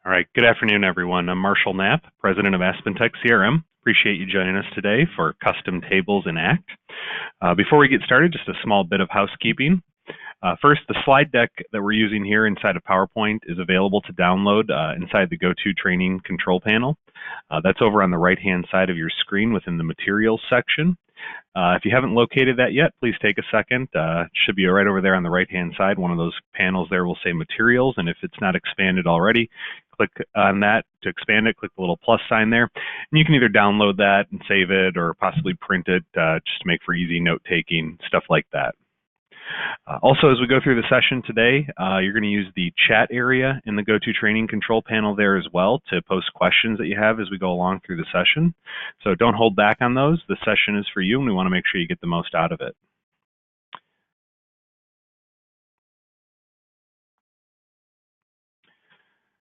All right, good afternoon, everyone. I'm Marshall Knapp, President of AspenTech CRM. Appreciate you joining us today for Custom Tables in ACT. Before we get started, just a small bit of housekeeping. First, the slide deck that we're using here inside of PowerPoint is available to download inside the Go-To Training control panel. That's over on the right-hand side of your screen within the Materials section. If you haven't located that yet, please take a second. It should be right over there on the right-hand side. One of those panels there will say Materials, and if it's not expanded already, click on that to expand it. Click the little plus sign there, and you can either download that and save it or possibly print it just to make for easy note-taking, stuff like that. Also, as we go through the session today, you're going to use the chat area in the Go-To Training control panel there as well to post questions that you have as we go along through the session. So don't hold back on those. The session is for you, and we want to make sure you get the most out of it.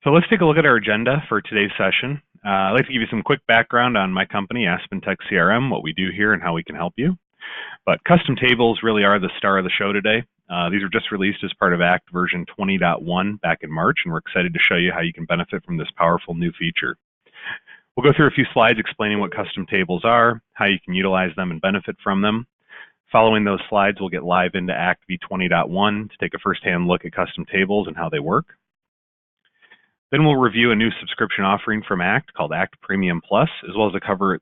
So let's take a look at our agenda for today's session. I'd like to give you some quick background on my company, AspenTech CRM, what we do here, and how we can help you. But custom tables really are the star of the show today. These were just released as part of ACT version 20.1 back in March, and we're excited to show you how you can benefit from this powerful new feature. We'll go through a few slides explaining what custom tables are, how you can utilize them and benefit from them. Following those slides, we'll get live into ACT v20.1 to take a first-hand look at custom tables and how they work. Then we'll review a new subscription offering from ACT called ACT Premium Plus, as well as cover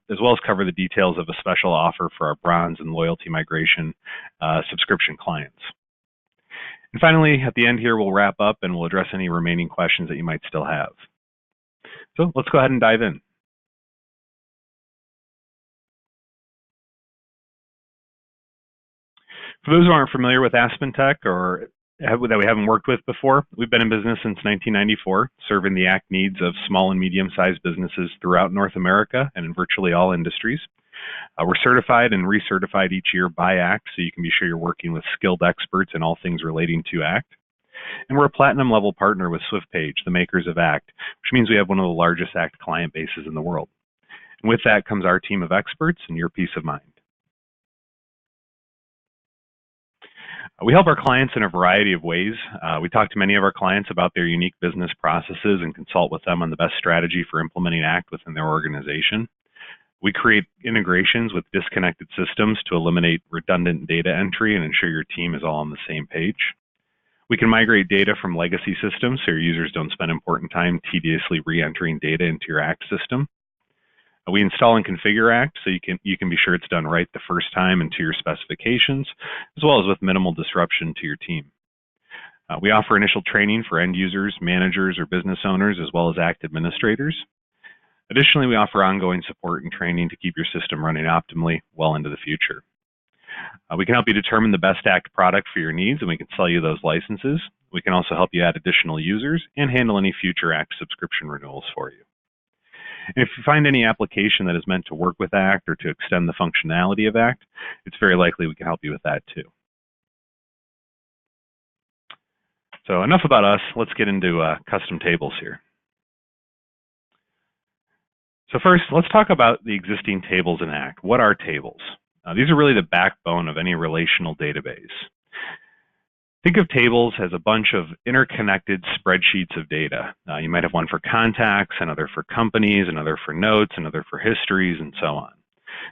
the details of a special offer for our Bronze and Loyalty Migration subscription clients. And finally, at the end here, we'll wrap up and we'll address any remaining questions that you might still have. So let's go ahead and dive in. For those who aren't familiar with AspenTech or that we haven't worked with before, we've been in business since 1994, serving the ACT needs of small and medium-sized businesses throughout North America and in virtually all industries. We're certified and recertified each year by ACT, so you can be sure you're working with skilled experts in all things relating to ACT. And we're a platinum-level partner with SwiftPage, the makers of ACT, which means we have one of the largest ACT client bases in the world. And with that comes our team of experts and your peace of mind. We help our clients in a variety of ways. We talk to many of our clients about their unique business processes and consult with them on the best strategy for implementing ACT within their organization. We create integrations with disconnected systems to eliminate redundant data entry and ensure your team is all on the same page. We can migrate data from legacy systems so your users don't spend important time tediously re-entering data into your ACT system. We install and configure ACT so you can be sure it's done right the first time and to your specifications, as well as with minimal disruption to your team. We offer initial training for end users, managers, or business owners, as well as ACT administrators. Additionally, we offer ongoing support and training to keep your system running optimally well into the future. We can help you determine the best ACT product for your needs, and we can sell you those licenses. We can also help you add additional users and handle any future ACT subscription renewals for you. And if you find any application that is meant to work with ACT or to extend the functionality of ACT, it's very likely we can help you with that too. So enough about us. Let's get into custom tables here. So first, let's talk about the existing tables in ACT. What are tables? These are really the backbone of any relational database. Think of tables as a bunch of interconnected spreadsheets of data. You might have one for contacts, another for companies, another for notes, another for histories, and so on.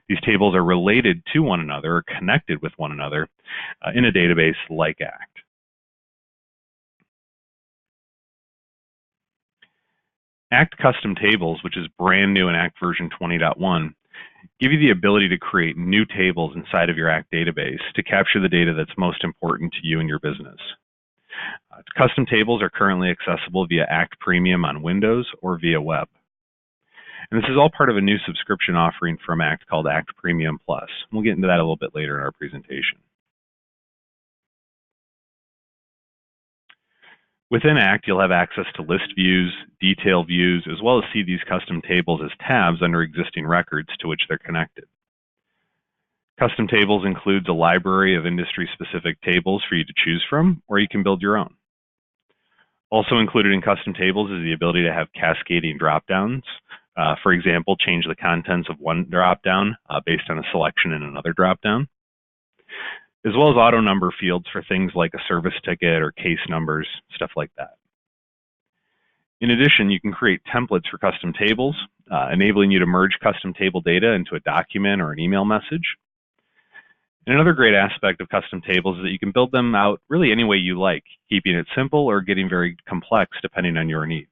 These tables are related to one another or connected with one another in a database like ACT. ACT Custom Tables, which is brand new in ACT version 20.1, give you the ability to create new tables inside of your ACT database to capture the data that's most important to you and your business. Custom tables are currently accessible via ACT Premium on Windows or via web. And this is all part of a new subscription offering from ACT called ACT Premium Plus. We'll get into that a little bit later in our presentation. Within ACT, you'll have access to list views, detail views, as well as see these custom tables as tabs under existing records to which they're connected. Custom tables includes a library of industry-specific tables for you to choose from, or you can build your own. Also included in custom tables is the ability to have cascading dropdowns. For example, change the contents of one dropdown based on a selection in another dropdown, as well as auto number fields for things like a service ticket or case numbers, stuff like that. In addition, you can create templates for custom tables, enabling you to merge custom table data into a document or an email message. And another great aspect of custom tables is that you can build them out really any way you like, keeping it simple or getting very complex depending on your needs.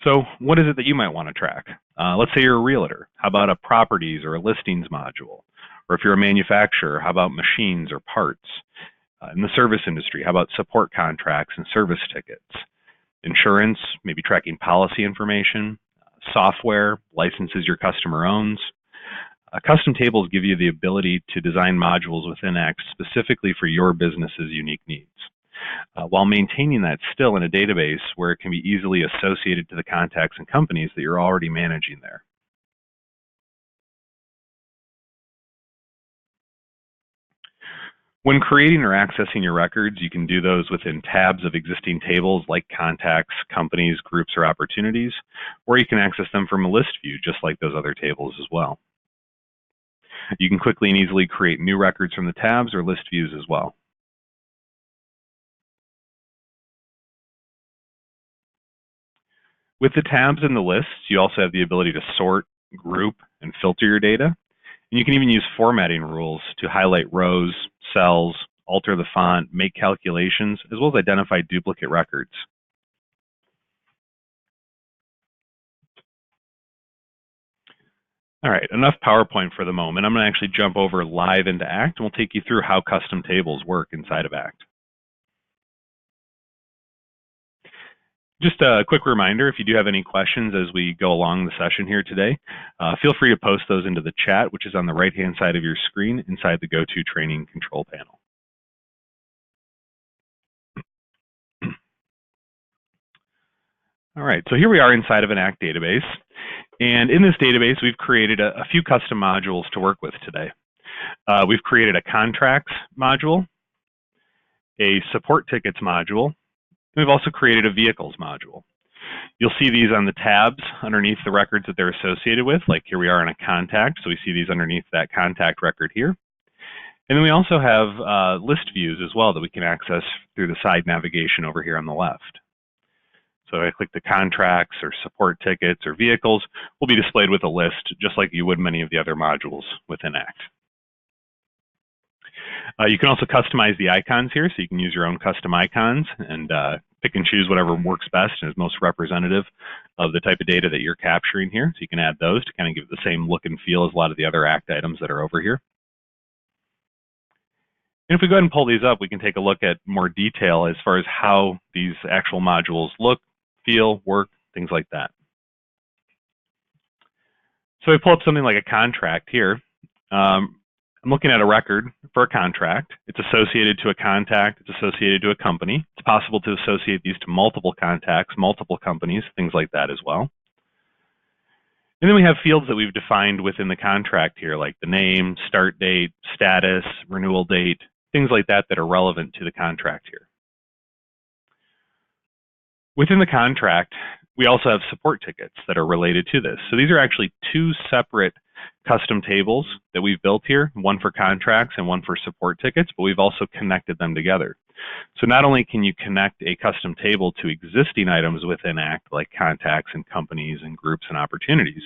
So what is it that you might want to track? Let's say you're a realtor. How about a properties or a listings module? Or if you're a manufacturer, how about machines or parts? In the service industry, how about support contracts and service tickets? Insurance, maybe tracking policy information. Software, licenses your customer owns. Custom tables give you the ability to design modules within ACT specifically for your business's unique needs, while maintaining that still in a database where it can be easily associated to the contacts and companies that you're already managing there. When creating or accessing your records, you can do those within tabs of existing tables like contacts, companies, groups, or opportunities, or you can access them from a list view, just like those other tables as well. You can quickly and easily create new records from the tabs or list views as well. With the tabs and the lists, you also have the ability to sort, group, and filter your data. And you can even use formatting rules to highlight rows, cells, alter the font, make calculations, as well as identify duplicate records. All right, enough PowerPoint for the moment. I'm going to actually jump over live into ACT, and we'll take you through how custom tables work inside of ACT. Just a quick reminder, if you do have any questions as we go along the session here today, feel free to post those into the chat, which is on the right-hand side of your screen inside the GoToTraining control panel. All right, so here we are inside of an ACT database. And in this database, we've created a few custom modules to work with today. We've created a contracts module, a support tickets module, and we've also created a vehicles module. You'll see these on the tabs underneath the records that they're associated with, like here we are in a contact, so we see these underneath that contact record here. And then we also have list views as well that we can access through the side navigation over here on the left. So I click the contracts or support tickets or vehicles will be displayed with a list, just like you would many of the other modules within ACT. You can also customize the icons here, so you can use your own custom icons and pick and choose whatever works best and is most representative of the type of data that you're capturing here. So you can add those to kind of give it the same look and feel as a lot of the other ACT items that are over here. And if we go ahead and pull these up, we can take a look at more detail as far as how these actual modules look, feel, work, things like that. So I pull up something like a contract here. I'm looking at a record for a contract. It's associated to a contact. It's associated to a company. It's possible to associate these to multiple contacts, multiple companies, things like that as well. And then we have fields that we've defined within the contract here, like the name, start date, status, renewal date, things like that that are relevant to the contract here. Within the contract, we also have support tickets that are related to this. So these are actually two separate custom tables that we've built here, one for contracts and one for support tickets, but we've also connected them together. So not only can you connect a custom table to existing items within ACT, like contacts and companies and groups and opportunities,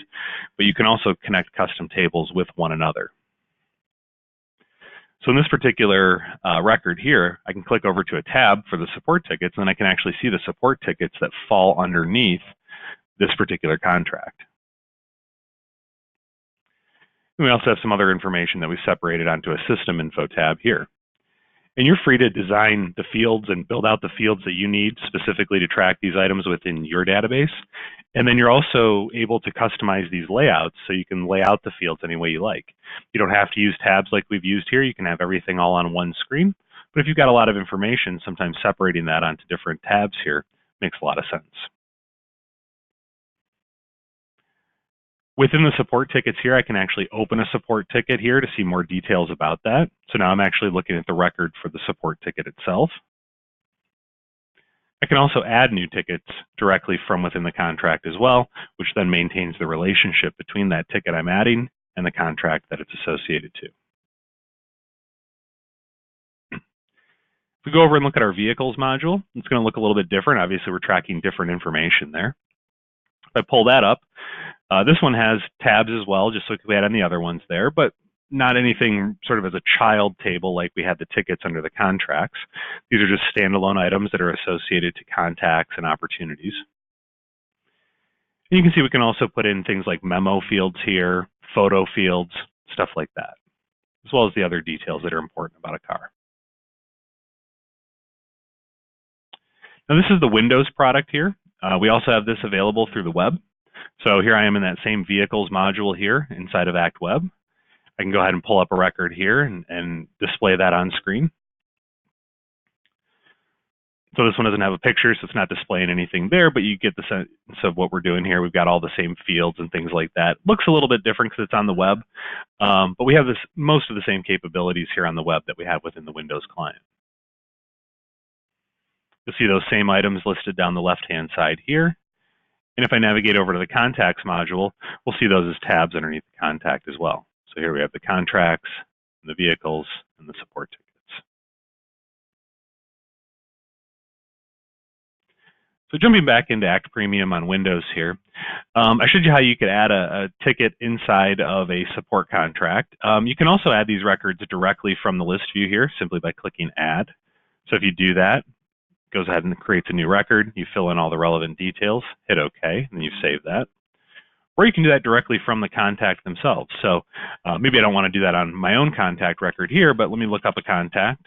but you can also connect custom tables with one another. So in this particular record here, I can click over to a tab for the support tickets, and then I can actually see the support tickets that fall underneath this particular contract. And we also have some other information that we separated onto a system info tab here. And you're free to design the fields and build out the fields that you need specifically to track these items within your database. And then you're also able to customize these layouts so you can lay out the fields any way you like. You don't have to use tabs like we've used here. You can have everything all on one screen. But if you've got a lot of information, sometimes separating that onto different tabs here makes a lot of sense. Within the support tickets here, I can actually open a support ticket here to see more details about that. So now I'm actually looking at the record for the support ticket itself. I can also add new tickets directly from within the contract as well, which then maintains the relationship between that ticket I'm adding and the contract that it's associated to. If we go over and look at our vehicles module, it's going to look a little bit different. Obviously, we're tracking different information there. If I pull that up, this one has tabs as well, just like we had on the other ones there, but not anything sort of as a child table like we had the tickets under the contracts. These are just standalone items that are associated to contacts and opportunities. And you can see we can also put in things like memo fields here, photo fields, stuff like that, as well as the other details that are important about a car. Now this is the Windows product here. We also have this available through the web. So here I am in that same vehicles module here inside of ActWeb. I can go ahead and pull up a record here and display that on screen. So this one doesn't have a picture, so it's not displaying anything there, but you get the sense of what we're doing here. We've got all the same fields and things like that. Looks a little bit different because it's on the web, but we have most of the same capabilities here on the web that we have within the Windows client. You'll see those same items listed down the left-hand side here. And if I navigate over to the contacts module, we'll see those as tabs underneath the contact as well. So here we have the contracts, the vehicles, and the support tickets. So jumping back into Act Premium on Windows here, I showed you how you could add a ticket inside of a support contract. You can also add these records directly from the list view here simply by clicking Add. So if you do that, it goes ahead and creates a new record. You fill in all the relevant details, hit OK, and you save that. Or you can do that directly from the contact themselves. So maybe I don't want to do that on my own contact record here, but let me look up a contact.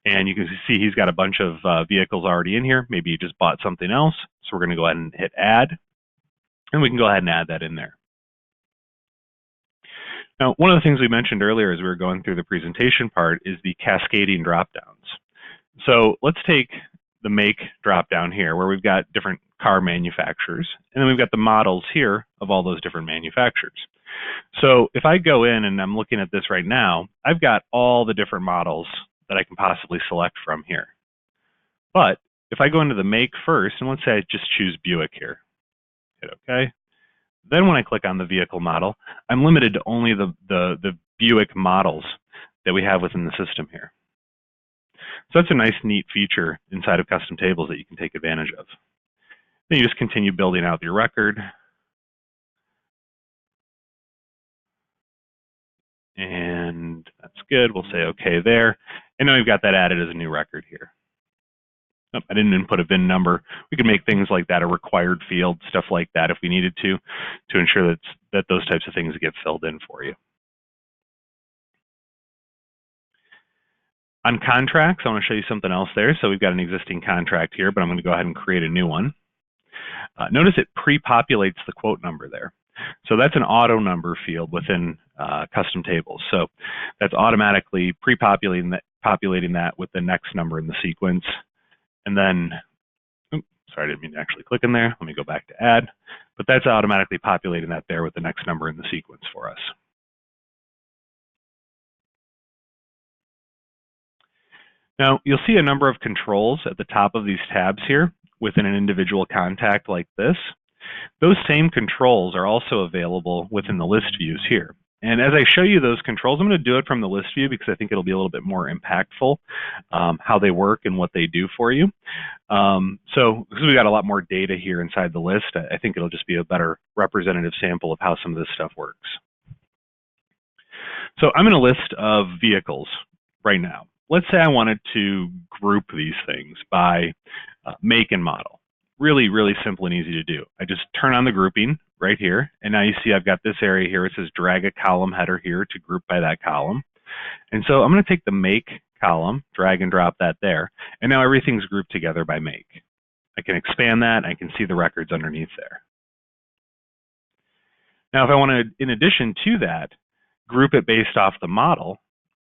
And you can see he's got a bunch of vehicles already in here. Maybe he just bought something else. So we're going to go ahead and hit Add. And we can go ahead and add that in there. Now, one of the things we mentioned earlier as we were going through the presentation part is the cascading dropdowns. So let's take the make dropdown here where we've got different car manufacturers. And then we've got the models here of all those different manufacturers. So if I go in and I'm looking at this right now, I've got all the different models that I can possibly select from here. But if I go into the make first, and let's say I just choose Buick here, hit OK. Then when I click on the vehicle model, I'm limited to only the Buick models that we have within the system here. So that's a nice, neat feature inside of custom tables that you can take advantage of. Then you just continue building out your record. And that's good. We'll say OK there. And now we've got that added as a new record here. Oh, I didn't input a VIN number. We can make things like that a required field, stuff like that if we needed to ensure that those types of things get filled in for you. On contracts, I want to show you something else there. So we've got an existing contract here, but I'm going to go ahead and create a new one. Notice it pre-populates the quote number there. So that's an auto number field within custom tables. So that's automatically pre-populating that with the next number in the sequence. And then, oops, sorry, I didn't mean to actually click in there. Let me go back to add. But that's automatically populating that there with the next number in the sequence for us. Now, you'll see a number of controls at the top of these tabs here within an individual contact like this. Those same controls are also available within the list views here. And as I show you those controls, I'm going to do it from the list view because I think it'll be a little bit more impactful how they work and what they do for you. So because we've got a lot more data here inside the list, I think it'll just be a better representative sample of how some of this stuff works. So I'm in a list of vehicles right now. Let's say I wanted to group these things by make and model. Really, really simple and easy to do. I just turn on the grouping right here, and now you see I've got this area here. It says drag a column header here to group by that column. And so I'm going to take the make column, drag and drop that there, and now everything's grouped together by make. I can expand that. I can see the records underneath there. Now, if I want to, in addition to that, group it based off the model,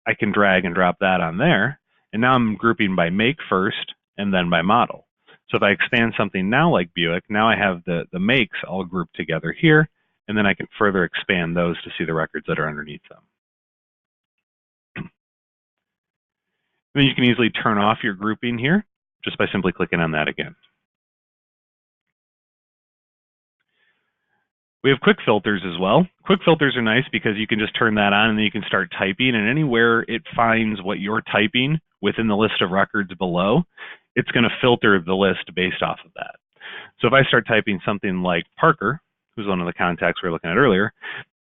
I can drag and drop that on there, and now I'm grouping by make first and then by model. So if I expand something now like Buick, now I have the makes all grouped together here, and then I can further expand those to see the records that are underneath them. Then you can easily turn off your grouping here just by simply clicking on that again. We have quick filters as well. Quick filters are nice because you can just turn that on and then you can start typing, and anywhere it finds what you're typing within the list of records below, it's going to filter the list based off of that. So if I start typing something like Parker, who's one of the contacts we were looking at earlier,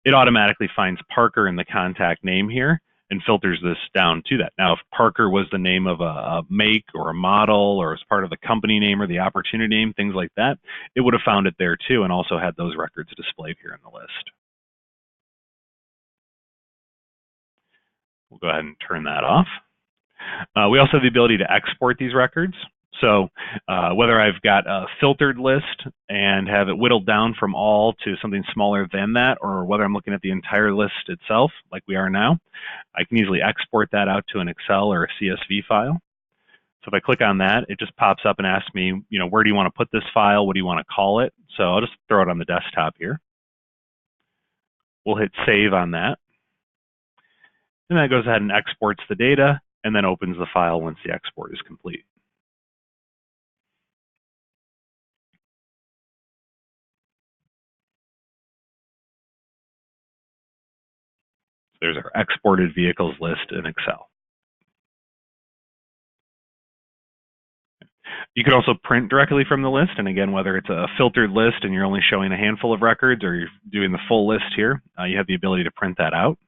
it automatically finds Parker in the contact name here and filters this down to that. Now, if Parker was the name of a make or a model or as part of the company name or the opportunity name, things like that, it would have found it there too and also had those records displayed here in the list. We'll go ahead and turn that off. We also have the ability to export these records. So whether I've got a filtered list and have it whittled down from all to something smaller than that, or whether I'm looking at the entire list itself, like we are now, I can easily export that out to an Excel or a CSV file. So if I click on that, it just pops up and asks me, where do you want to put this file? What do you want to call it? So I'll just throw it on the desktop here. We'll hit save on that. And that goes ahead and exports the data and then opens the file once the export is complete. There's our exported vehicles list in Excel. You can also print directly from the list, and again, whether it's a filtered list and you're only showing a handful of records or you're doing the full list here, you have the ability to print that out.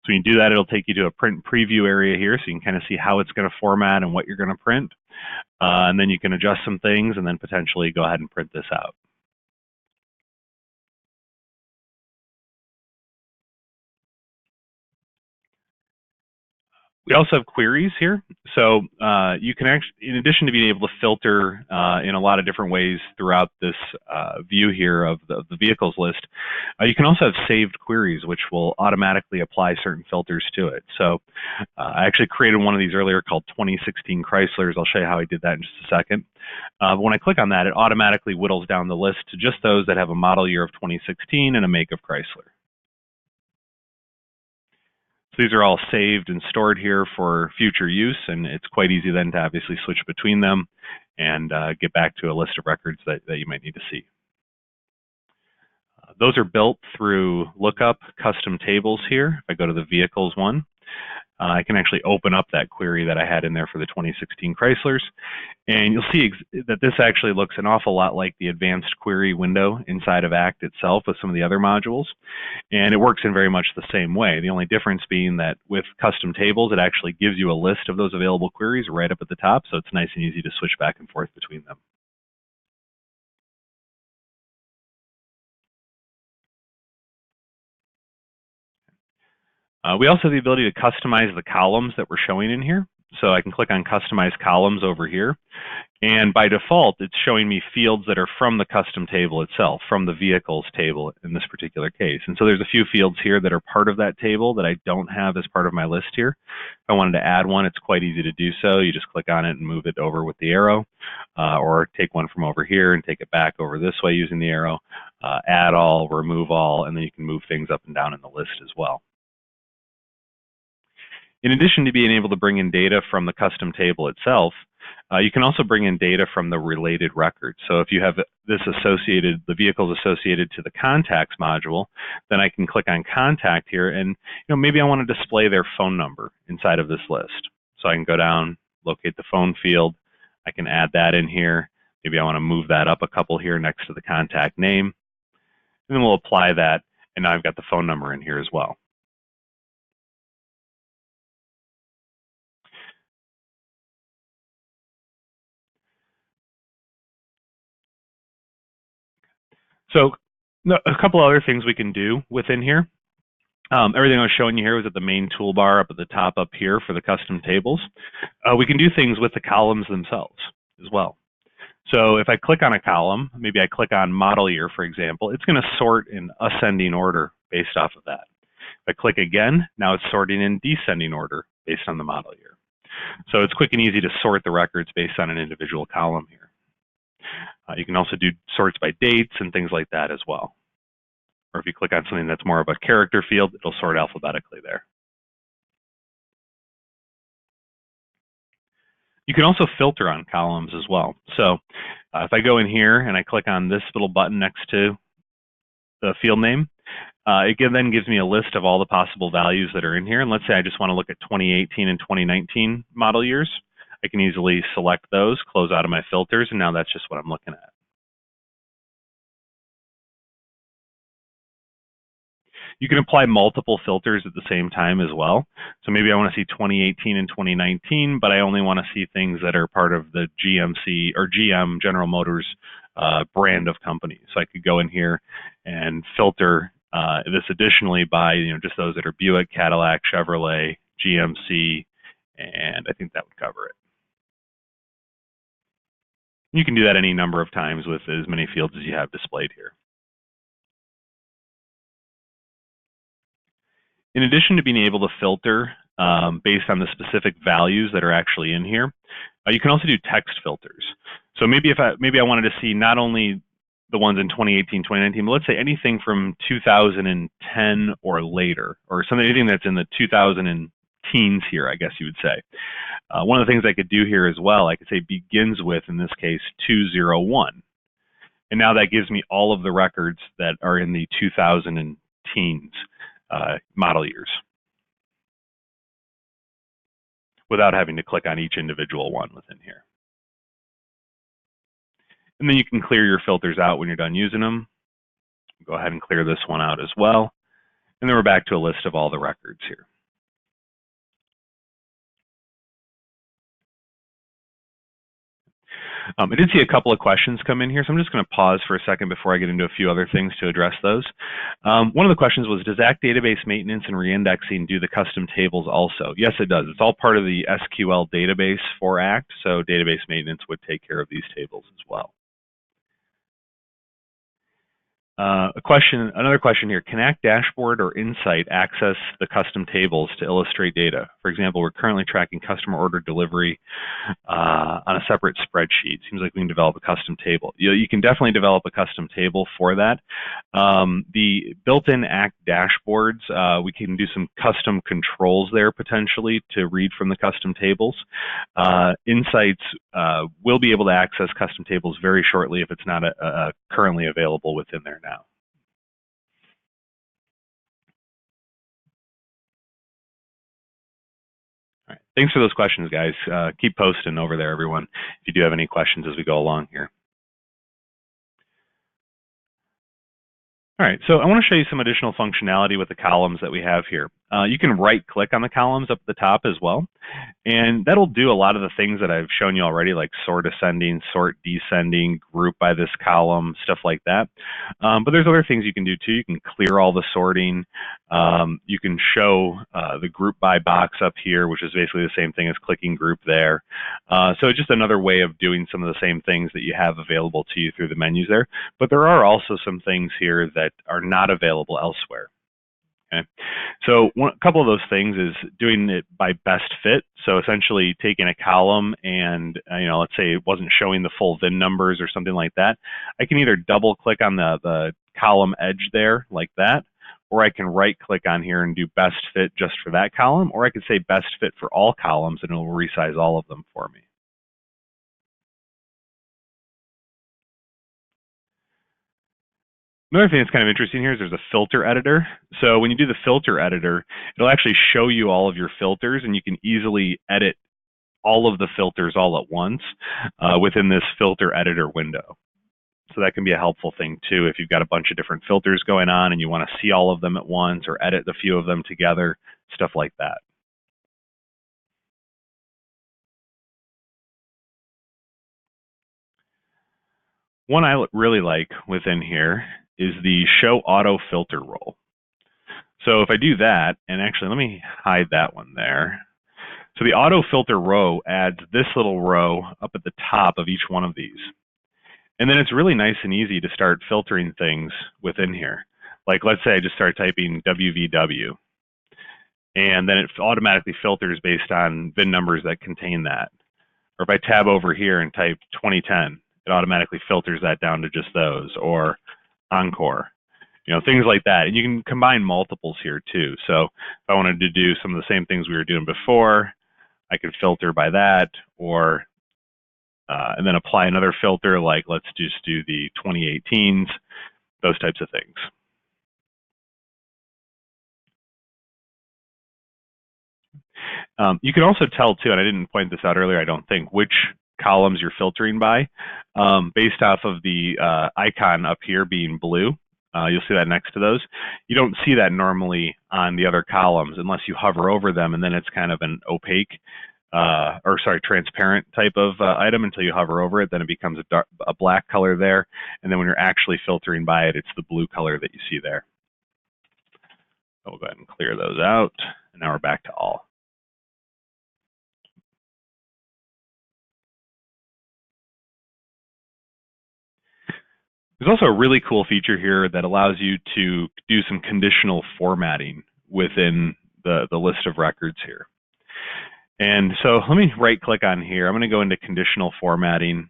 So when you do that, it'll take you to a print preview area here so you can kind of see how it's going to format and what you're going to print. And then you can adjust some things and then potentially go ahead and print this out. We also have queries here. So you can actually, in addition to being able to filter in a lot of different ways throughout this view here of the vehicles list, you can also have saved queries, which will automatically apply certain filters to it. So I actually created one of these earlier called 2016 Chryslers. I'll show you how I did that in just a second. But when I click on that, it automatically whittles down the list to just those that have a model year of 2016 and a make of Chrysler. These are all saved and stored here for future use, and it's quite easy then to obviously switch between them and get back to a list of records that you might need to see. Those are built through lookup custom tables here. If I go to the vehicles one, I can actually open up that query that I had in there for the 2016 Chryslers, and you'll see that this actually looks an awful lot like the advanced query window inside of ACT itself with some of the other modules, and it works in very much the same way. The only difference being that with custom tables, it actually gives you a list of those available queries right up at the top, so it's nice and easy to switch back and forth between them. We also have the ability to customize the columns that we're showing in here. So I can click on Customize Columns over here. And by default, it's showing me fields that are from the custom table itself, from the vehicles table in this particular case. And so there's a few fields here that are part of that table that I don't have as part of my list here. If I wanted to add one, it's quite easy to do so. You just click on it and move it over with the arrow, or take one from over here and take it back over this way using the arrow. Add all, remove all, and then you can move things up and down in the list as well. In addition to being able to bring in data from the custom table itself, you can also bring in data from the related records. So if you have this associated, the vehicles associated to the contacts module, then I can click on contact here and maybe I want to display their phone number inside of this list. So I can go down, locate the phone field, I can add that in here. Maybe I want to move that up a couple here next to the contact name. And then we'll apply that, and now I've got the phone number in here as well. So a couple other things we can do within here. Everything I was showing you here was at the main toolbar up at the top up here for the custom tables. We can do things with the columns themselves as well. So if I click on a column, maybe I click on model year, for example, it's going to sort in ascending order based off of that. If I click again, now it's sorting in descending order based on the model year. So it's quick and easy to sort the records based on an individual column here. You can also do sorts by dates and things like that as well. Or if you click on something that's more of a character field, it'll sort alphabetically there. You can also filter on columns as well. So if I go in here and I click on this little button next to the field name, It then gives me a list of all the possible values that are in here. And let's say I just want to look at 2018 and 2019 model years. I can easily select those, close out of my filters, and now that's just what I'm looking at. You can apply multiple filters at the same time as well. So maybe I want to see 2018 and 2019, but I only want to see things that are part of the GMC or GM, General Motors brand of company. So I could go in here and filter this additionally by just those that are Buick, Cadillac, Chevrolet, GMC, and I think that would cover it. You can do that any number of times with as many fields as you have displayed here. In addition to being able to filter based on the specific values that are actually in here, you can also do text filters. So maybe I wanted to see not only the ones in 2018, 2019, but let's say anything from 2010 or later, or anything that's in the 2000 teens here, I guess you would say. One of the things I could do here as well, I could say begins with, in this case, 201. And now that gives me all of the records that are in the 2000 teens model years without having to click on each individual one within here. And then you can clear your filters out when you're done using them. Go ahead and clear this one out as well. And then we're back to a list of all the records here. I did see a couple of questions come in here, so I'm just going to pause for a second before I get into a few other things to address those. One of the questions was, does ACT database maintenance and reindexing do the custom tables also? Yes, it does. It's all part of the SQL database for ACT, so database maintenance would take care of these tables as well. Another question here, can ACT Dashboard or Insight access the custom tables to illustrate data? For example, we're currently tracking customer order delivery on a separate spreadsheet. Seems like we can develop a custom table. You can definitely develop a custom table for that. The built-in ACT dashboards, we can do some custom controls there potentially to read from the custom tables. Insights will be able to access custom tables very shortly if it's not currently available within there now. All right. Thanks for those questions, guys. Keep posting over there, everyone, if you do have any questions as we go along here. All right, so I want to show you some additional functionality with the columns that we have here. You can right-click on the columns up at the top as well, and that'll do a lot of the things that I've shown you already, like sort ascending, sort descending, group by this column, stuff like that. But there's other things you can do too. You can clear all the sorting. You can show the group by box up here, which is basically the same thing as clicking group there. So just another way of doing some of the same things that you have available to you through the menus there. But there are also some things here that are not available elsewhere. Okay, so a couple of those things is doing it by best fit. So essentially taking a column and, let's say it wasn't showing the full VIN numbers or something like that. I can either double click on the column edge there like that, or I can right click on here and do best fit just for that column, or I could say best fit for all columns and it will resize all of them for me. Another thing that's kind of interesting here is there's a filter editor. So when you do the filter editor, it'll actually show you all of your filters and you can easily edit all of the filters all at once within this filter editor window. So that can be a helpful thing too if you've got a bunch of different filters going on and you want to see all of them at once or edit a few of them together, stuff like that. One I really like within here is the show auto filter role. So if I do that, and actually let me hide that one there. So the auto filter row adds this little row up at the top of each one of these. And then it's really nice and easy to start filtering things within here. Like let's say I just start typing WVW, and then it automatically filters based on VIN numbers that contain that. Or if I tab over here and type 2010, it automatically filters that down to just those, or Encore, things like that. And you can combine multiples here too. So if I wanted to do some of the same things we were doing before, I could filter by that, or and then apply another filter, like let's just do the 2018s, those types of things. You can also tell too, and I didn't point this out earlier, I don't think, which columns you're filtering by based off of the icon up here being blue. You'll see that next to those. You don't see that normally on the other columns unless you hover over them, and then it's kind of an opaque, transparent type of item until you hover over it. Then it becomes a black color there, and then when you're actually filtering by it, it's the blue color that you see there. So we'll go ahead and clear those out, and now we're back to all. There's also a really cool feature here that allows you to do some conditional formatting within the list of records here. And so let me right click on here. I'm going to go into conditional formatting.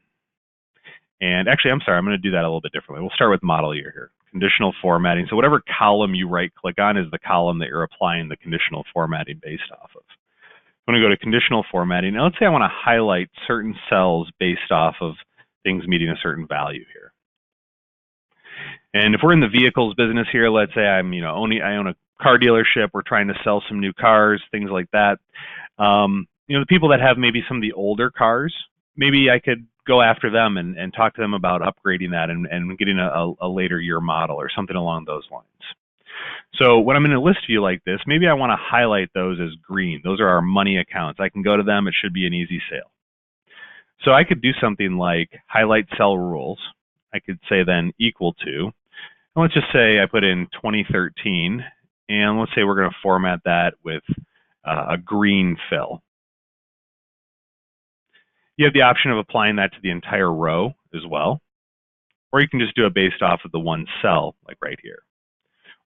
And actually, I'm sorry, I'm going to do that a little bit differently. We'll start with model year here. Conditional formatting. So whatever column you right click on is the column that you're applying the conditional formatting based off of. I'm going to go to conditional formatting. Now let's say I want to highlight certain cells based off of things meeting a certain value here. And if we're in the vehicles business here, let's say I own a car dealership, we're trying to sell some new cars, things like that. The people that have maybe some of the older cars, maybe I could go after them and talk to them about upgrading that and getting a later year model or something along those lines. So when I'm in a list view like this, maybe I want to highlight those as green. Those are our money accounts. I can go to them. It should be an easy sale. So I could do something like highlight cell rules. I could say then equal to, and let's just say I put in 2013, and let's say we're going to format that with a green fill. You have the option of applying that to the entire row as well, or you can just do it based off of the one cell, like right here.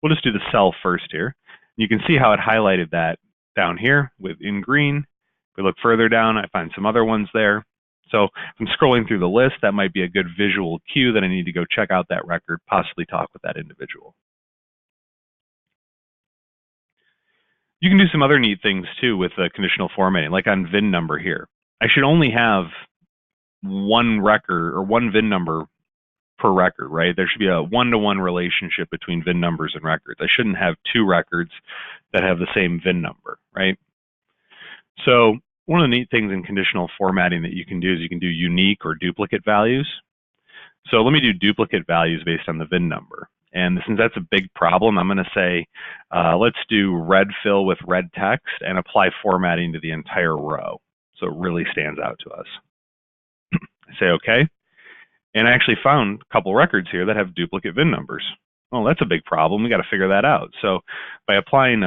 We'll just do the cell first here. You can see how it highlighted that down here in green. If we look further down, I find some other ones there. So if I'm scrolling through the list, that might be a good visual cue that I need to go check out that record, possibly talk with that individual. You can do some other neat things too with conditional formatting, like on VIN number here. I should only have one record or one VIN number per record, right? There should be a one-to-one relationship between VIN numbers and records. I shouldn't have two records that have the same VIN number, right? So one of the neat things in conditional formatting that you can do is you can do unique or duplicate values. So let me do duplicate values based on the VIN number. And since that's a big problem, I'm going to say, let's do red fill with red text and apply formatting to the entire row. So it really stands out to us. I say OK. And I actually found a couple records here that have duplicate VIN numbers. Well, that's a big problem. We got to figure that out. So by applying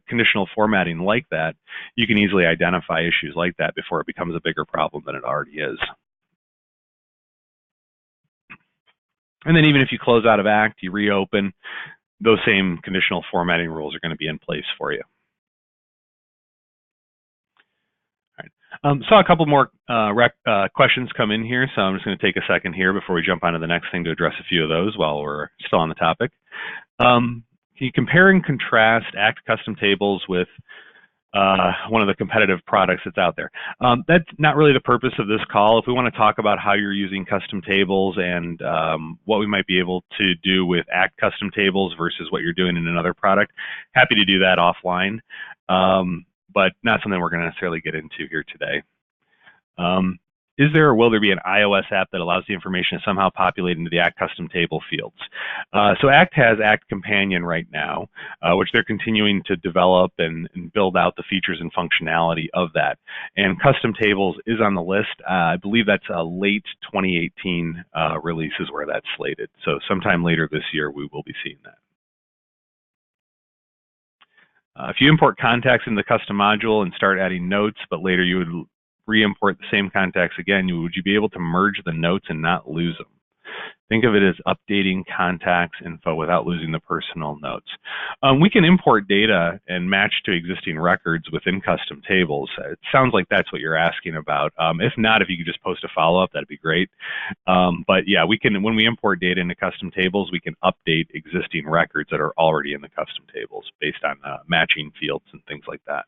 conditional formatting like that, you can easily identify issues like that before it becomes a bigger problem than it already is. And then even if you close out of ACT, you reopen, those same conditional formatting rules are going to be in place for you. All right. Saw a couple more questions come in here, so I'm just going to take a second here before we jump on to the next thing to address a few of those while we're still on the topic. Can you compare and contrast ACT custom tables with one of the competitive products that's out there? That's not really the purpose of this call. If we want to talk about how you're using custom tables and what we might be able to do with ACT custom tables versus what you're doing in another product, happy to do that offline, but not something we're going to necessarily get into here today. Is there or will there be an iOS app that allows the information to somehow populate into the ACT custom table fields? So ACT has ACT Companion right now, which they're continuing to develop and build out the features and functionality of that. And custom tables is on the list. I believe that's a late 2018 release is where that's slated. So sometime later this year, we will be seeing that. If you import contacts in the custom module and start adding notes, but later you would re-import the same contacts again, would you be able to merge the notes and not lose them? Think of it as updating contacts info without losing the personal notes. We can import data and match to existing records within custom tables. It sounds like that's what you're asking about. If not, if you could just post a follow-up, that'd be great. But yeah, we can, when we import data into custom tables, we can update existing records that are already in the custom tables based on matching fields and things like that.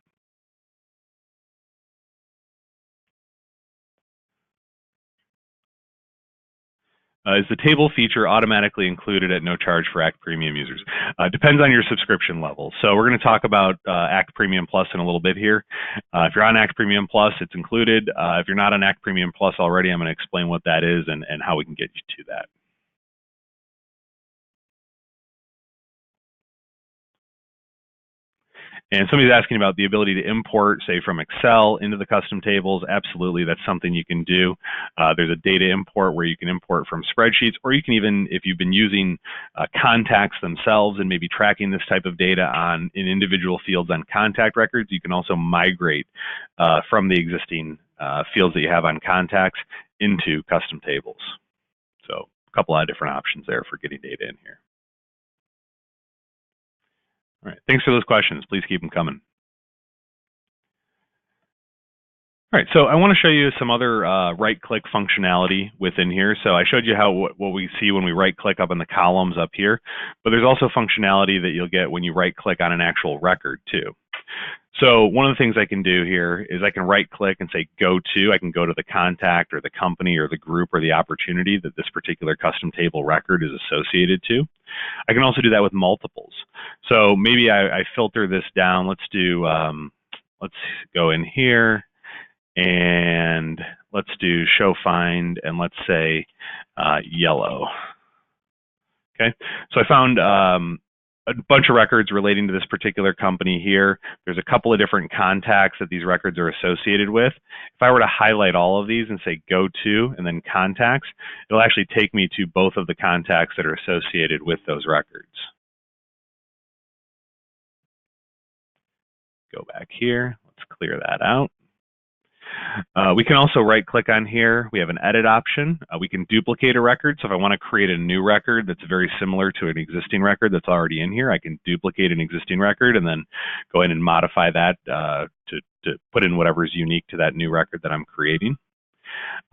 Is the table feature automatically included at no charge for ACT Premium users? Depends on your subscription level. So we're going to talk about ACT Premium Plus in a little bit here. If you're on ACT Premium Plus, it's included. If you're not on ACT Premium Plus already, I'm going to explain what that is and how we can get you to that. And somebody's asking about the ability to import, say, from Excel into the custom tables. Absolutely, that's something you can do. There's a data import where you can import from spreadsheets, or you can even, if you've been using contacts themselves and maybe tracking this type of data in individual fields on contact records, you can also migrate from the existing fields that you have on contacts into custom tables. So a couple of different options there for getting data in here. All right, thanks for those questions. Please keep them coming. All right, so I want to show you some other right-click functionality within here. So I showed you what we see when we right-click up in the columns up here, but there's also functionality that you'll get when you right-click on an actual record too. So one of the things I can do here is I can right-click and say go to. I can go to the contact or the company or the group or the opportunity that this particular custom table record is associated to. I can also do that with multiples. So maybe I filter this down. Let's go in here and let's do show find and let's say yellow. Okay, so I found a bunch of records relating to this particular company here. There's a couple of different contacts that these records are associated with. If I were to highlight all of these and say go to and then contacts, it'll actually take me to both of the contacts that are associated with those records. Go back here, let's clear that out. We can also right-click on here. We have an edit option. We can duplicate a record. So if I want to create a new record that's very similar to an existing record that's already in here, I can duplicate an existing record and then go in and modify that to put in whatever is unique to that new record that I'm creating.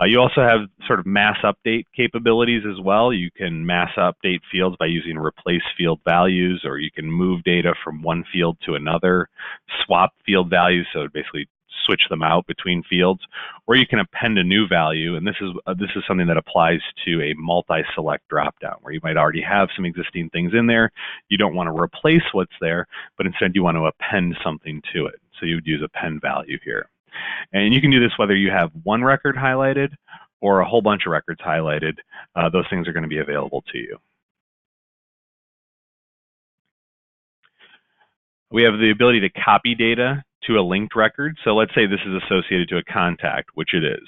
You also have sort of mass update capabilities as well. You can mass update fields by using replace field values, or you can move data from one field to another, swap field values, so basically switch them out between fields, or you can append a new value, and this is something that applies to a multi-select dropdown where you might already have some existing things in there. You don't want to replace what's there, but instead you want to append something to it. So you would use append value here. And you can do this whether you have one record highlighted or a whole bunch of records highlighted. Those things are going to be available to you. We have the ability to copy data to a linked record. So let's say this is associated to a contact, which it is.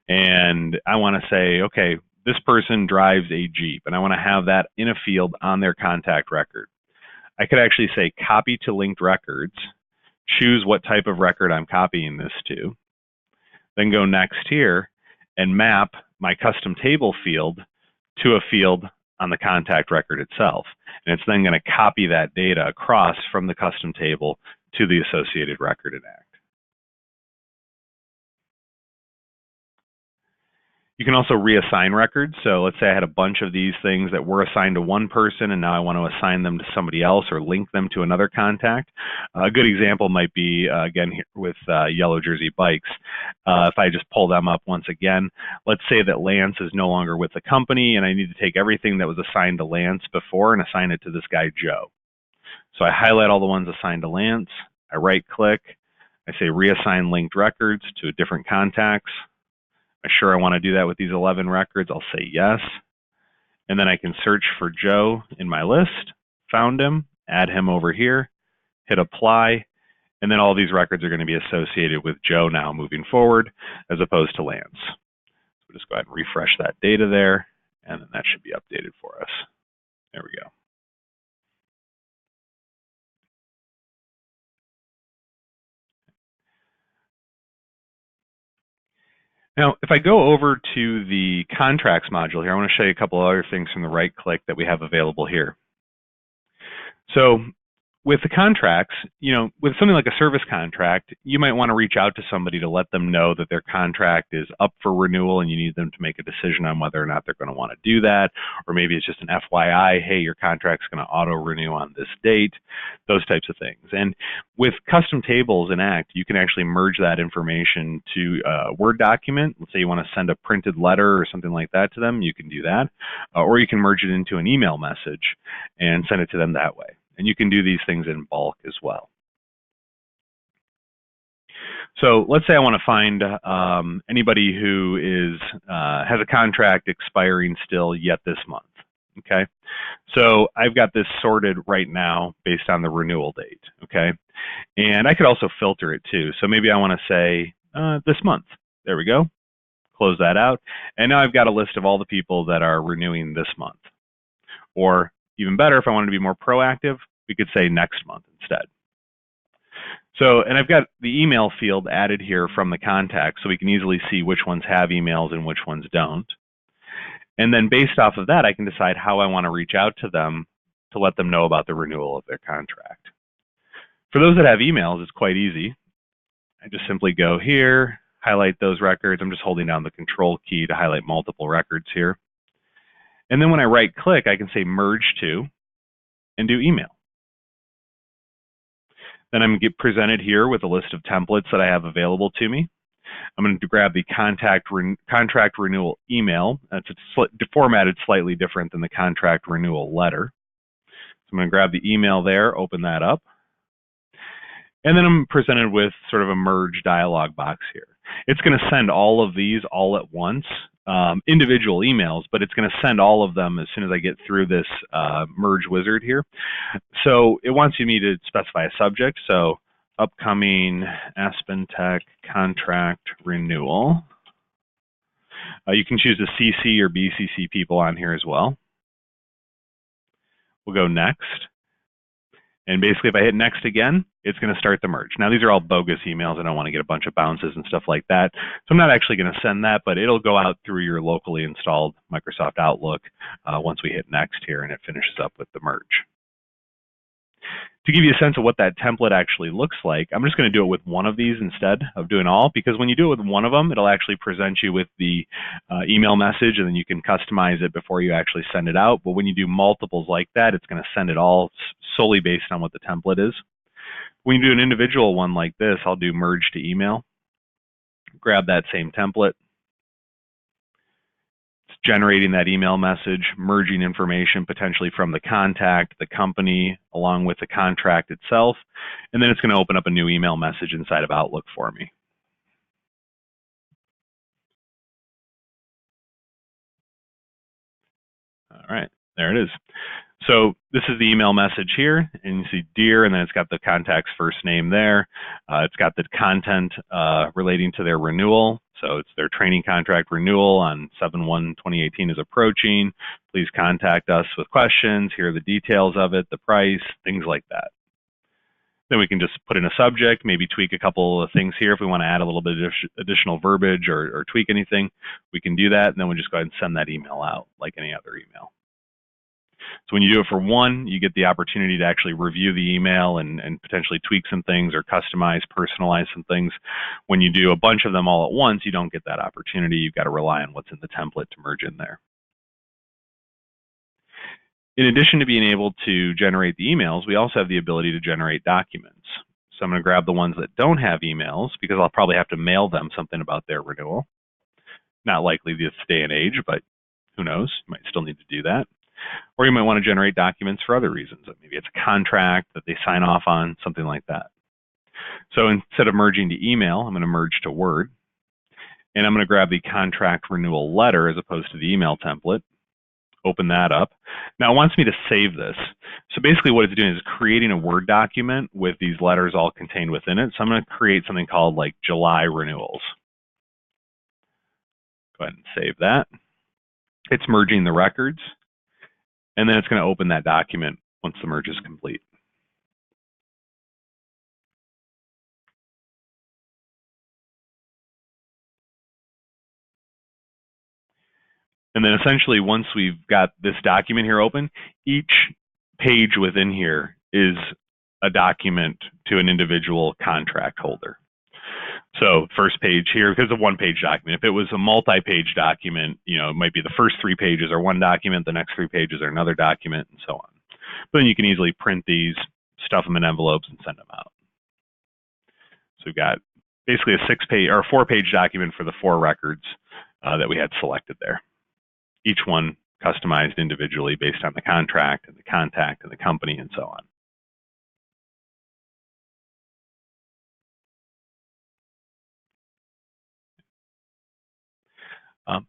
And I want to say, okay, this person drives a Jeep, and I want to have that in a field on their contact record. I could actually say copy to linked records, choose what type of record I'm copying this to, then go next here and map my custom table field to a field on the contact record itself. And it's then going to copy that data across from the custom table to the associated record in ACT. You can also reassign records. So let's say I had a bunch of these things that were assigned to one person, and now I want to assign them to somebody else or link them to another contact. A good example might be, again, here with Yellow Jersey Bikes. If I just pull them up once again, let's say that Lance is no longer with the company, and I need to take everything that was assigned to Lance before and assign it to this guy, Joe. So I highlight all the ones assigned to Lance. I right-click. I say reassign linked records to different contacts. I'm sure I want to do that with these 11 records. I'll say yes. And then I can search for Joe in my list, found him, add him over here, hit apply, and then all these records are going to be associated with Joe now moving forward as opposed to Lance. So we'll just go ahead and refresh that data there, and then that should be updated for us. There we go. Now, if I go over to the contracts module here, I want to show you a couple other things from the right click that we have available here. So with the contracts, with something like a service contract, you might want to reach out to somebody to let them know that their contract is up for renewal and you need them to make a decision on whether or not they're going to want to do that. Or maybe it's just an FYI, hey, your contract's going to auto-renew on this date, those types of things. And with custom tables in ACT, you can actually merge that information to a Word document. Let's say you want to send a printed letter or something like that to them, you can do that. Or you can merge it into an email message and send it to them that way. And you can do these things in bulk as well. So let's say I want to find anybody who has a contract expiring still yet this month. Okay, so I've got this sorted right now based on the renewal date. Okay, and I could also filter it too. So maybe I want to say this month. There we go. Close that out, and now I've got a list of all the people that are renewing this month. Or even better, if I wanted to be more proactive, we could say next month instead. So, and I've got the email field added here from the contact, so we can easily see which ones have emails and which ones don't. And then based off of that, I can decide how I want to reach out to them to let them know about the renewal of their contract. For those that have emails, it's quite easy. I just simply go here, highlight those records. I'm just holding down the control key to highlight multiple records here. And then when I right click, I can say merge to and do email. Then I'm going to get presented here with a list of templates that I have available to me. I'm going to grab the contract renewal email. It's formatted slightly different than the contract renewal letter. So I'm going to grab the email there, open that up. And then I'm presented with sort of a merge dialog box here. It's going to send all of these all at once, individual emails, but it's going to send all of them as soon as I get through this merge wizard here. So it wants me to specify a subject. So upcoming AspenTech contract renewal. You can choose to CC or BCC people on here as well. We'll go next. And basically, if I hit next again, it's going to start the merge. Now, these are all bogus emails. I don't want to get a bunch of bounces and stuff like that. So I'm not actually going to send that, but it'll go out through your locally installed Microsoft Outlook once we hit next here and it finishes up with the merge. To give you a sense of what that template actually looks like, I'm just going to do it with one of these instead of doing all, because when you do it with one of them, it'll actually present you with the email message, and then you can customize it before you actually send it out. But when you do multiples like that, it's going to send it all solely based on what the template is. When you do an individual one like this, I'll do merge to email, grab that same template, generating that email message, merging information potentially from the contact, the company, along with the contract itself, and then it's going to open up a new email message inside of Outlook for me. All right, there it is. So this is the email message here, and you see Dear, and then it's got the contact's first name there. It's got the content relating to their renewal. So it's their training contract renewal on 7/1/2018 is approaching. Please contact us with questions. Here are the details of it, the price, things like that. Then we can just put in a subject, maybe tweak a couple of things here. If we want to add a little bit of additional verbiage or tweak anything, we can do that. And then we'll just go ahead and send that email out like any other email. So when you do it for one, you get the opportunity to actually review the email and potentially tweak some things or customize, personalize some things. When you do a bunch of them all at once, you don't get that opportunity. You've got to rely on what's in the template to merge in there. In addition to being able to generate the emails, we also have the ability to generate documents. So I'm going to grab the ones that don't have emails because I'll probably have to mail them something about their renewal. Not likely this day and age, but who knows? You might still need to do that. Or you might want to generate documents for other reasons. Maybe it's a contract that they sign off on, something like that. So instead of merging to email, I'm going to merge to Word. And I'm going to grab the contract renewal letter as opposed to the email template. Open that up. Now it wants me to save this. So basically what it's doing is creating a Word document with these letters all contained within it. So I'm going to create something called like July Renewals. Go ahead and save that. It's merging the records. And then it's going to open that document once the merge is complete. And then essentially once we've got this document here open, each page within here is a document to an individual contract holder. So first page here, because of one-page document. If it was a multi-page document, it might be the first 3 pages are one document, the next 3 pages are another document, and so on. But then you can easily print these, stuff them in envelopes, and send them out. So we've got basically a 6-page or a 4-page document for the 4 records that we had selected there. Each one customized individually based on the contract and the contact and the company and so on.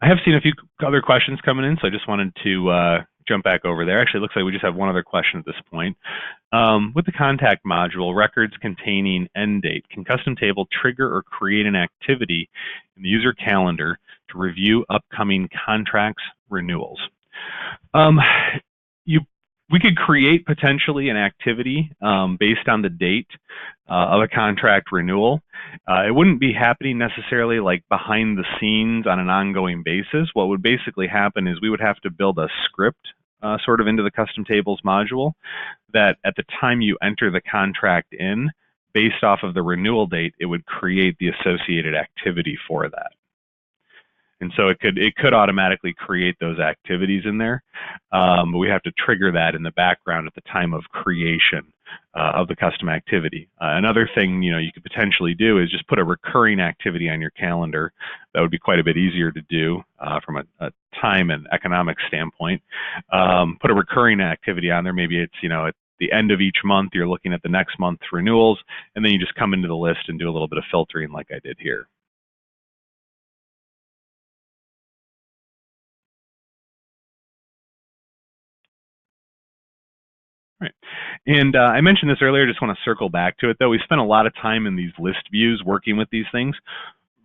I have seen a few other questions coming in, so I just wanted to jump back over there. Actually, it looks like we just have one other question at this point. With the contact module, records containing end date, can custom table trigger or create an activity in the user calendar to review upcoming contracts renewals? We could create potentially an activity based on the date of a contract renewal. It wouldn't be happening necessarily like behind the scenes on an ongoing basis. What would basically happen is we would have to build a script sort of into the custom tables module that at the time you enter the contract in, based off of the renewal date, it would create the associated activity for that. And so it could automatically create those activities in there, but we have to trigger that in the background at the time of creation of the custom activity. Another thing you could potentially do is just put a recurring activity on your calendar. That would be quite a bit easier to do from a time and economic standpoint. Put a recurring activity on there. Maybe it's at the end of each month you're looking at the next month's renewals, and then you just come into the list and do a little bit of filtering like I did here. Right. And I mentioned this earlier, just want to circle back to it though. We spent a lot of time in these list views working with these things.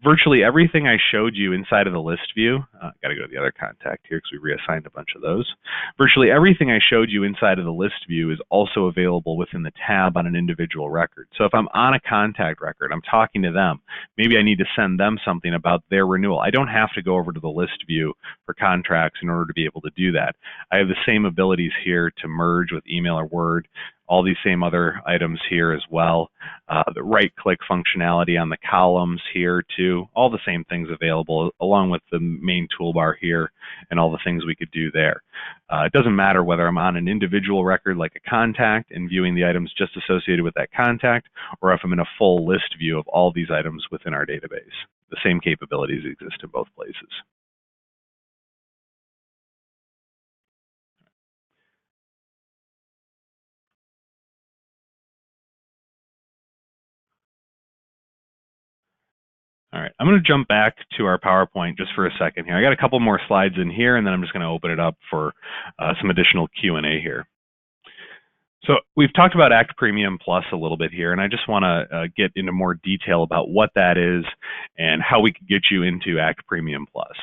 Virtually everything I showed you inside of the list view, got to go to the other contact here because we reassigned a bunch of those. Virtually everything I showed you inside of the list view is also available within the tab on an individual record. So if I'm on a contact record, I'm talking to them, maybe I need to send them something about their renewal. I don't have to go over to the list view for contracts in order to be able to do that. I have the same abilities here to merge with email or Word, all these same other items here as well. The right-click functionality on the columns here too, all the same things available along with the main toolbar here and all the things we could do there. It doesn't matter whether I'm on an individual record like a contact and viewing the items just associated with that contact, or if I'm in a full list view of all these items within our database. The same capabilities exist in both places. All right, I'm going to jump back to our PowerPoint just for a second here. I got a couple more slides in here, and then I'm just going to open it up for some additional Q&A here. So we've talked about Act Premium Plus a little bit here, and I just want to get into more detail about what that is and how we could get you into Act Premium Plus.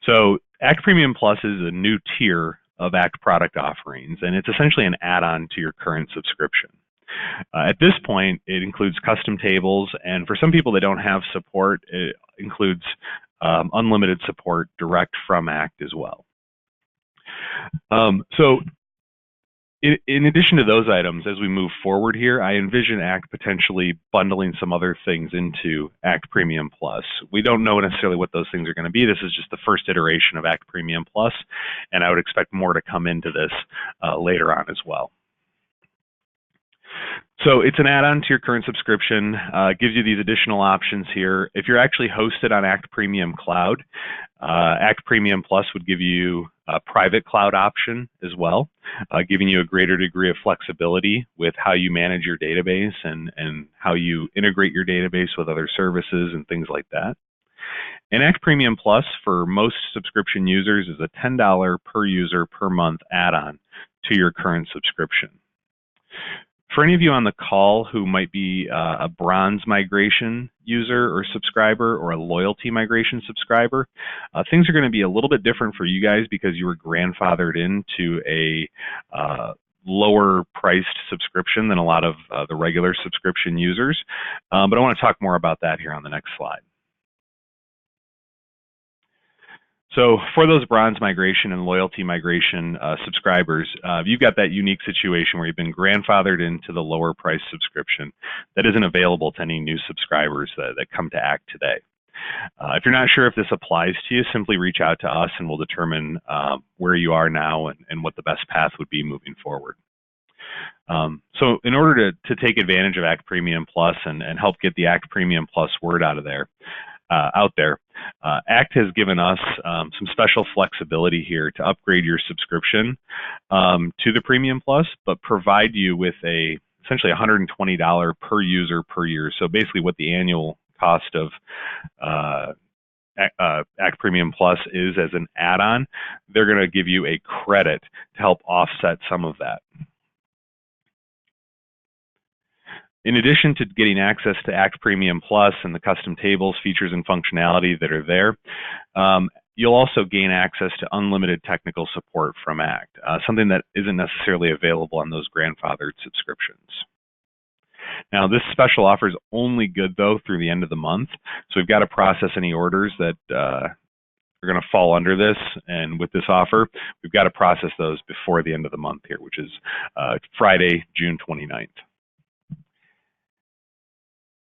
So Act Premium Plus is a new tier of Act product offerings, and it's essentially an add-on to your current subscription. At this point, it includes custom tables, and for some people that don't have support, it includes unlimited support direct from Act as well. So in addition to those items, as we move forward here, I envision Act potentially bundling some other things into Act Premium Plus. We don't know necessarily what those things are going to be. This is just the first iteration of Act Premium Plus, and I would expect more to come into this later on as well. So it's an add-on to your current subscription, gives you these additional options here. If you're actually hosted on Act Premium Cloud, Act Premium Plus would give you a private cloud option as well, giving you a greater degree of flexibility with how you manage your database and how you integrate your database with other services and things like that. And Act Premium Plus for most subscription users is a $10 per user per month add-on to your current subscription. For any of you on the call who might be a bronze migration user or subscriber or a loyalty migration subscriber, things are going to be a little bit different for you guys because you were grandfathered into a lower priced subscription than a lot of the regular subscription users. But I want to talk more about that here on the next slide. So for those bronze migration and loyalty migration subscribers, you've got that unique situation where you've been grandfathered into the lower price subscription that isn't available to any new subscribers that come to ACT today. If you're not sure if this applies to you, simply reach out to us and we'll determine where you are now and what the best path would be moving forward. So in order to take advantage of ACT Premium Plus and help get the ACT Premium Plus word out there, ACT has given us some special flexibility here to upgrade your subscription to the Premium Plus, but provide you with essentially $120 per user per year. So basically what the annual cost of ACT Premium Plus is as an add-on, they're going to give you a credit to help offset some of that. In addition to getting access to ACT Premium Plus and the custom tables, features, and functionality that are there, you'll also gain access to unlimited technical support from ACT, something that isn't necessarily available on those grandfathered subscriptions. Now, this special offer is only good, though, through the end of the month, so we've got to process any orders that are going to fall under this, and with this offer, we've got to process those before the end of the month here, which is Friday, June 29th.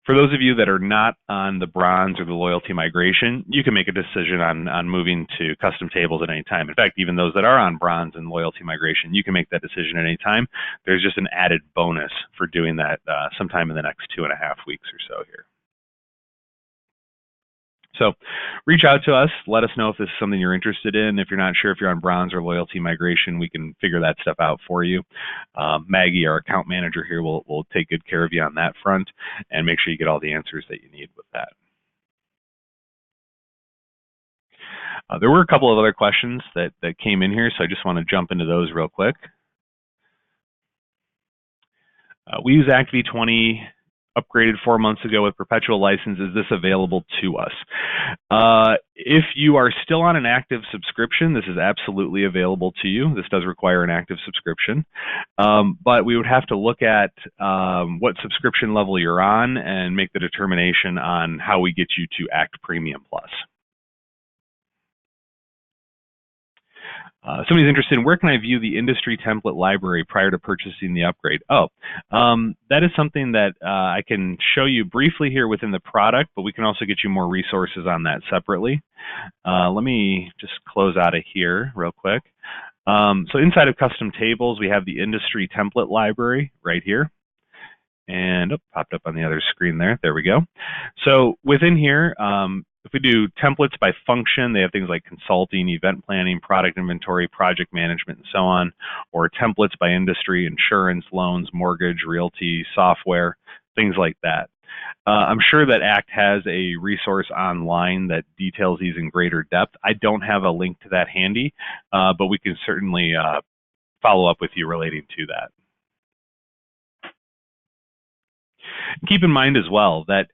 For those of you that are not on the bronze or the loyalty migration, you can make a decision on moving to custom tables at any time. In fact, even those that are on bronze and loyalty migration, you can make that decision at any time. There's just an added bonus for doing that sometime in the next 2.5 weeks or so here. So reach out to us, let us know if this is something you're interested in. If you're not sure if you're on bronze or loyalty migration, we can figure that stuff out for you. Maggie, our account manager here, will take good care of you on that front and make sure you get all the answers that you need with that. There were a couple of other questions that came in here, so I just want to jump into those real quick. We use ACT V20 upgraded 4 months ago with Perpetual license. Is this available to us? If you are still on an active subscription, this is absolutely available to you. This does require an active subscription, but we would have to look at what subscription level you're on and make the determination on how we get you to ACT Premium Plus. Somebody's interested in where can I view the industry template library prior to purchasing the upgrade? That is something that I can show you briefly here within the product, but we can also get you more resources on that separately. Let me just close out of here real quick. So inside of custom tables, we have the industry template library right here. And popped up on the other screen there. There we go. So within here, if we do templates by function, they have things like consulting, event planning, product inventory, project management, and so on, or templates by industry, insurance, loans, mortgage, realty, software, things like that. I'm sure that ACT has a resource online that details these in greater depth. I don't have a link to that handy, but we can certainly follow up with you relating to that. Keep in mind as well that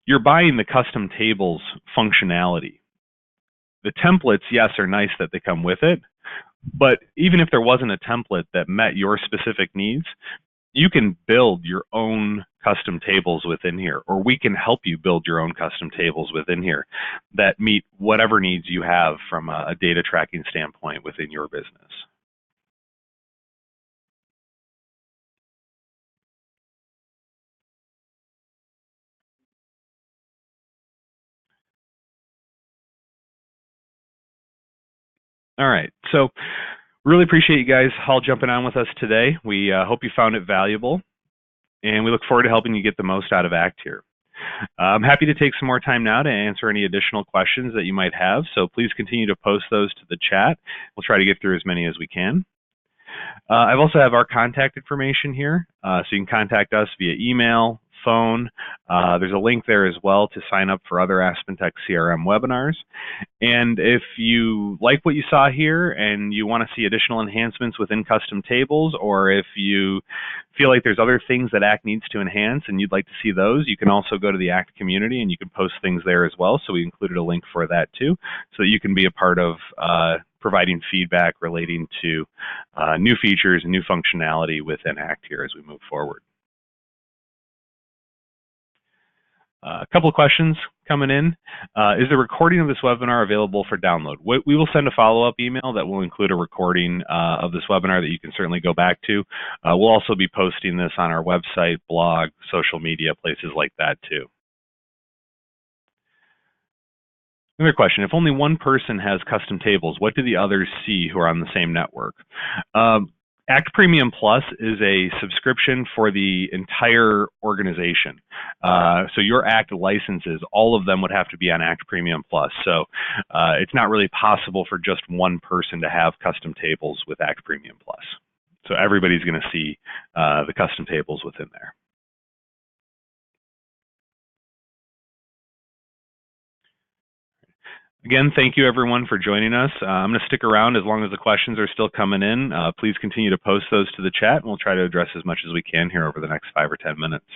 you're buying the custom tables functionality. The templates, yes, are nice that they come with it, but even if there wasn't a template that met your specific needs, you can build your own custom tables within here, or we can help you build your own custom tables within here that meet whatever needs you have from a data tracking standpoint within your business. All right, so really appreciate you guys all jumping on with us today. We hope you found it valuable, and we look forward to helping you get the most out of ACT here. I'm happy to take some more time now to answer any additional questions that you might have, so please continue to post those to the chat. We'll try to get through as many as we can. I also have our contact information here, so you can contact us via email, phone. There's a link there as well to sign up for other AspenTech CRM webinars. And if you like what you saw here and you want to see additional enhancements within custom tables, or if you feel like there's other things that ACT needs to enhance and you'd like to see those, you can also go to the ACT community and you can post things there as well. So we included a link for that too, so that you can be a part of providing feedback relating to new features and new functionality within ACT here as we move forward. A couple of questions coming in. Is the recording of this webinar available for download? We will send a follow-up email that will include a recording of this webinar that you can certainly go back to. We'll also be posting this on our website, blog, social media, places like that too. Another question, if only one person has custom tables, what do the others see who are on the same network? Act Premium Plus is a subscription for the entire organization. So your Act licenses, all of them would have to be on Act Premium Plus. So it's not really possible for just one person to have custom tables with Act Premium Plus. So everybody's going to see the custom tables within there. Again, thank you everyone for joining us. I'm going to stick around as long as the questions are still coming in. Please continue to post those to the chat, and we'll try to address as much as we can here over the next 5 or 10 minutes.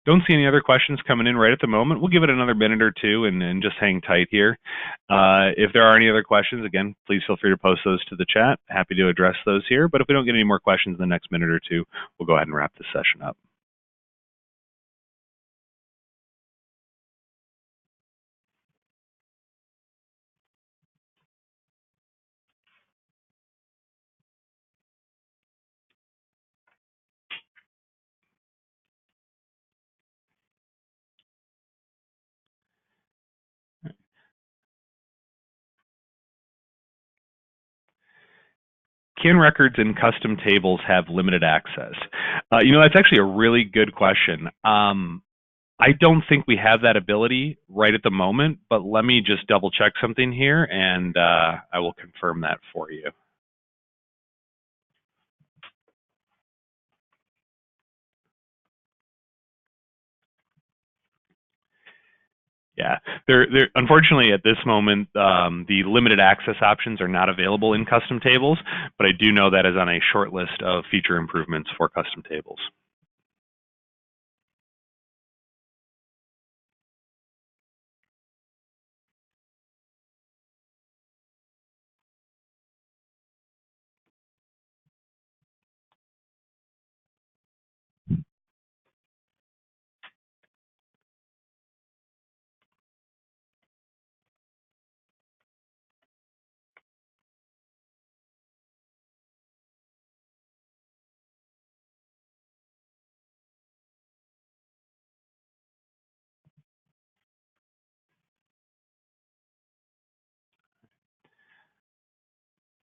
Don't see any other questions coming in right at the moment. We'll give it another minute or two and just hang tight here. If there are any other questions, again, please feel free to post those to the chat. Happy to address those here. But if we don't get any more questions in the next minute or two, we'll go ahead and wrap this session up. Can records and custom tables have limited access? That's actually a really good question. I don't think we have that ability right at the moment, but let me just double check something here and I will confirm that for you. Yeah, unfortunately at this moment, the limited access options are not available in custom tables, but I do know that is on a short list of feature improvements for custom tables.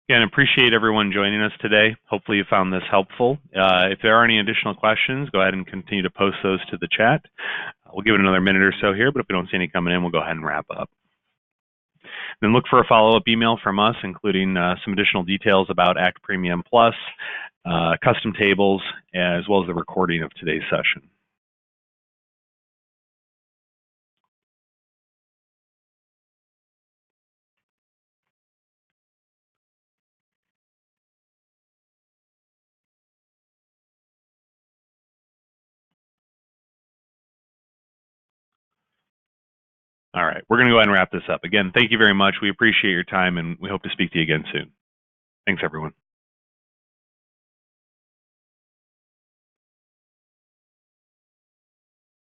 Again, appreciate everyone joining us today. Hopefully you found this helpful. If there are any additional questions, go ahead and continue to post those to the chat. We'll give it another minute or so here, but if we don't see any coming in, we'll go ahead and wrap up. Then look for a follow-up email from us, including some additional details about Act Premium Plus, custom tables, as well as the recording of today's session. All right, we're going to go ahead and wrap this up. Again, thank you very much. We appreciate your time, and we hope to speak to you again soon. Thanks, everyone.